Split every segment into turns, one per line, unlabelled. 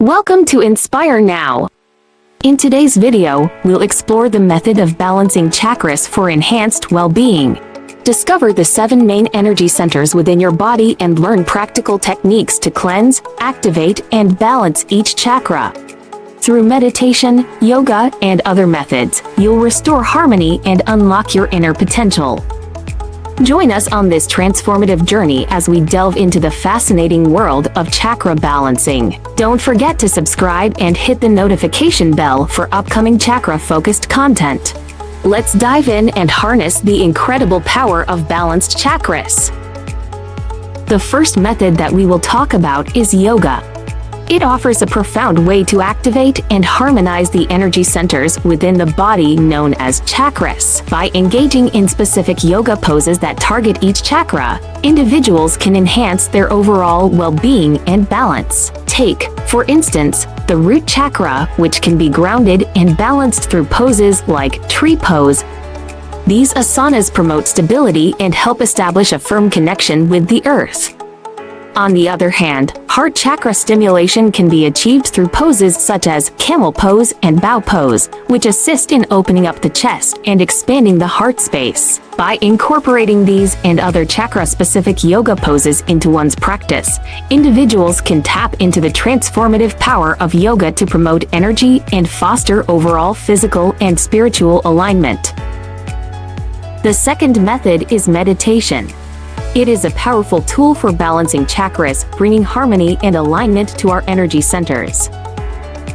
Welcome to Inspire Now. In today's video, we'll explore the method of balancing chakras for enhanced well-being. Discover the 7 main energy centers within your body and learn practical techniques to cleanse, activate, and balance each chakra. Through meditation, yoga, and other methods, you'll restore harmony and unlock your inner potential. Join us on this transformative journey as we delve into the fascinating world of chakra balancing. Don't forget to subscribe and hit the notification bell for upcoming chakra-focused content. Let's dive in and harness the incredible power of balanced chakras. The first method that we will talk about is yoga. It offers a profound way to activate and harmonize the energy centers within the body known as chakras. By engaging in specific yoga poses that target each chakra, individuals can enhance their overall well-being and balance. Take, for instance, the root chakra, which can be grounded and balanced through poses like tree pose. These asanas promote stability and help establish a firm connection with the earth. On the other hand, heart chakra stimulation can be achieved through poses such as camel pose and bow pose, which assist in opening up the chest and expanding the heart space. By incorporating these and other chakra-specific yoga poses into one's practice, individuals can tap into the transformative power of yoga to promote energy and foster overall physical and spiritual alignment. The second method is meditation. It is a powerful tool for balancing chakras, bringing harmony and alignment to our energy centers.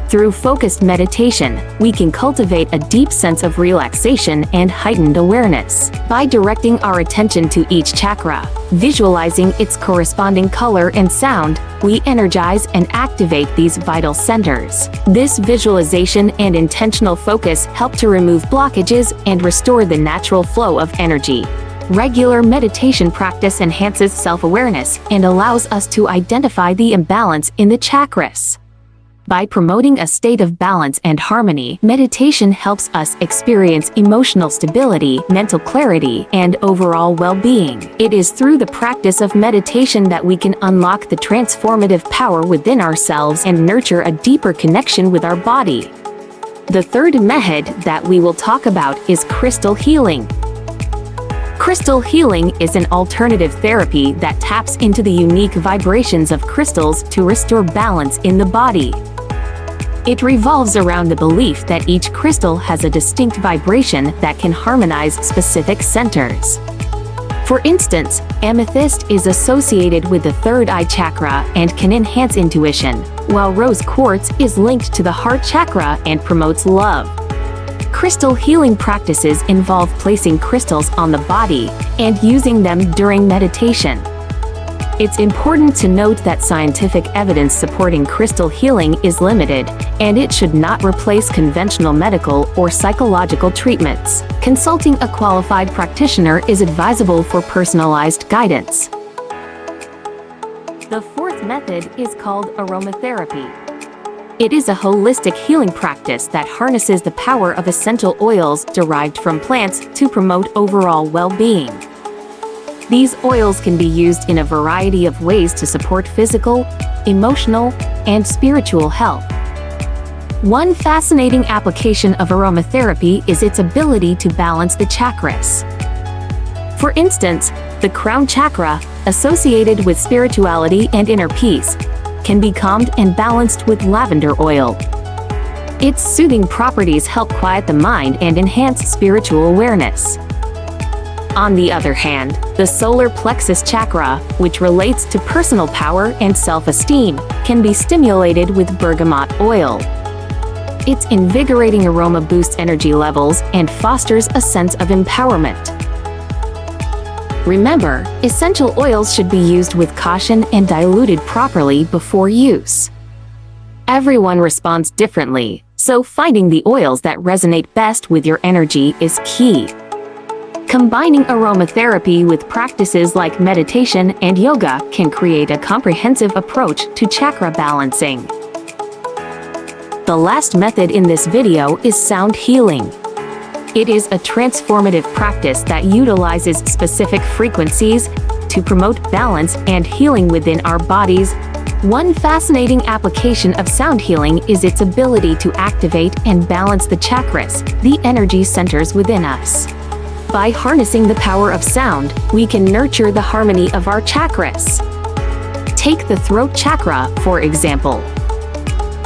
Through focused meditation, we can cultivate a deep sense of relaxation and heightened awareness. By directing our attention to each chakra, visualizing its corresponding color and sound, we energize and activate these vital centers. This visualization and intentional focus help to remove blockages and restore the natural flow of energy. Regular meditation practice enhances self-awareness and allows us to identify the imbalance in the chakras. By promoting a state of balance and harmony, meditation helps us experience emotional stability, mental clarity, and overall well-being. It is through the practice of meditation that we can unlock the transformative power within ourselves and nurture a deeper connection with our body. The third method that we will talk about is crystal healing. Crystal healing is an alternative therapy that taps into the unique vibrations of crystals to restore balance in the body. It revolves around the belief that each crystal has a distinct vibration that can harmonize specific centers. For instance, amethyst is associated with the third eye chakra and can enhance intuition, while rose quartz is linked to the heart chakra and promotes love. Crystal healing practices involve placing crystals on the body and using them during meditation. It's important to note that scientific evidence supporting crystal healing is limited, and it should not replace conventional medical or psychological treatments. Consulting a qualified practitioner is advisable for personalized guidance. The fourth method is called aromatherapy. It is a holistic healing practice that harnesses the power of essential oils derived from plants to promote overall well-being. These oils can be used in a variety of ways to support physical, emotional, and spiritual health. One fascinating application of aromatherapy is its ability to balance the chakras. For instance, the crown chakra, associated with spirituality and inner peace, can be calmed and balanced with lavender oil. Its soothing properties help quiet the mind and enhance spiritual awareness. On the other hand, the solar plexus chakra, which relates to personal power and self-esteem, can be stimulated with bergamot oil. Its invigorating aroma boosts energy levels and fosters a sense of empowerment. Remember, essential oils should be used with caution and diluted properly before use. Everyone responds differently, so finding the oils that resonate best with your energy is key. Combining aromatherapy with practices like meditation and yoga can create a comprehensive approach to chakra balancing. The last method in this video is sound healing. It is a transformative practice that utilizes specific frequencies to promote balance and healing within our bodies, One fascinating application of sound healing is its ability to activate and balance the chakras, the energy centers within us. By harnessing the power of sound, we can nurture the harmony of our chakras. Take the throat chakra, for example.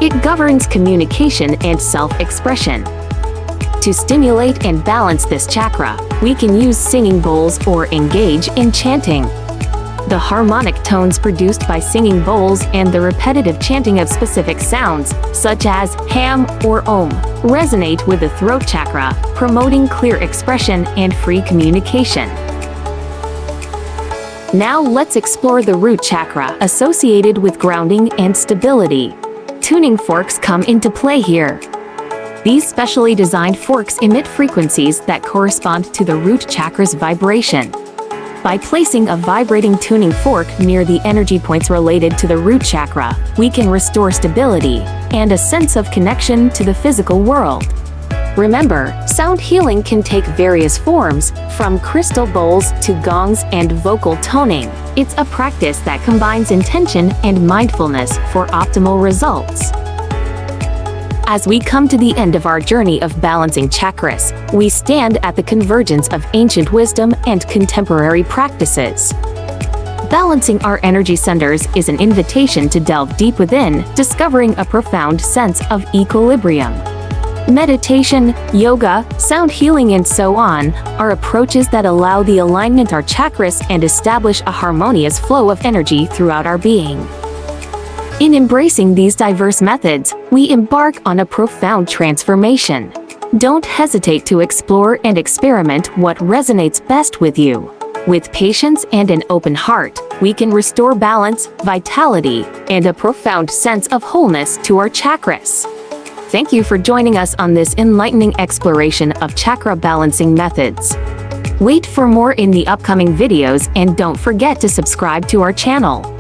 It governs communication and self-expression. To stimulate and balance this chakra, we can use singing bowls or engage in chanting. The harmonic tones produced by singing bowls and the repetitive chanting of specific sounds, such as ham or om, resonate with the throat chakra, promoting clear expression and free communication. Now let's explore the root chakra associated with grounding and stability. Tuning forks come into play here. These specially designed forks emit frequencies that correspond to the root chakra's vibration. By placing a vibrating tuning fork near the energy points related to the root chakra, we can restore stability and a sense of connection to the physical world. Remember, sound healing can take various forms, from crystal bowls to gongs and vocal toning. It's a practice that combines intention and mindfulness for optimal results. As we come to the end of our journey of balancing chakras, we stand at the convergence of ancient wisdom and contemporary practices. Balancing our energy centers is an invitation to delve deep within, discovering a profound sense of equilibrium. Meditation, yoga, sound healing, and so on are approaches that allow the alignment of our chakras and establish a harmonious flow of energy throughout our being. In embracing these diverse methods, we embark on a profound transformation. Don't hesitate to explore and experiment what resonates best with you. With patience and an open heart, we can restore balance, vitality, and a profound sense of wholeness to our chakras. Thank you for joining us on this enlightening exploration of chakra balancing methods. Wait for more in the upcoming videos and don't forget to subscribe to our channel.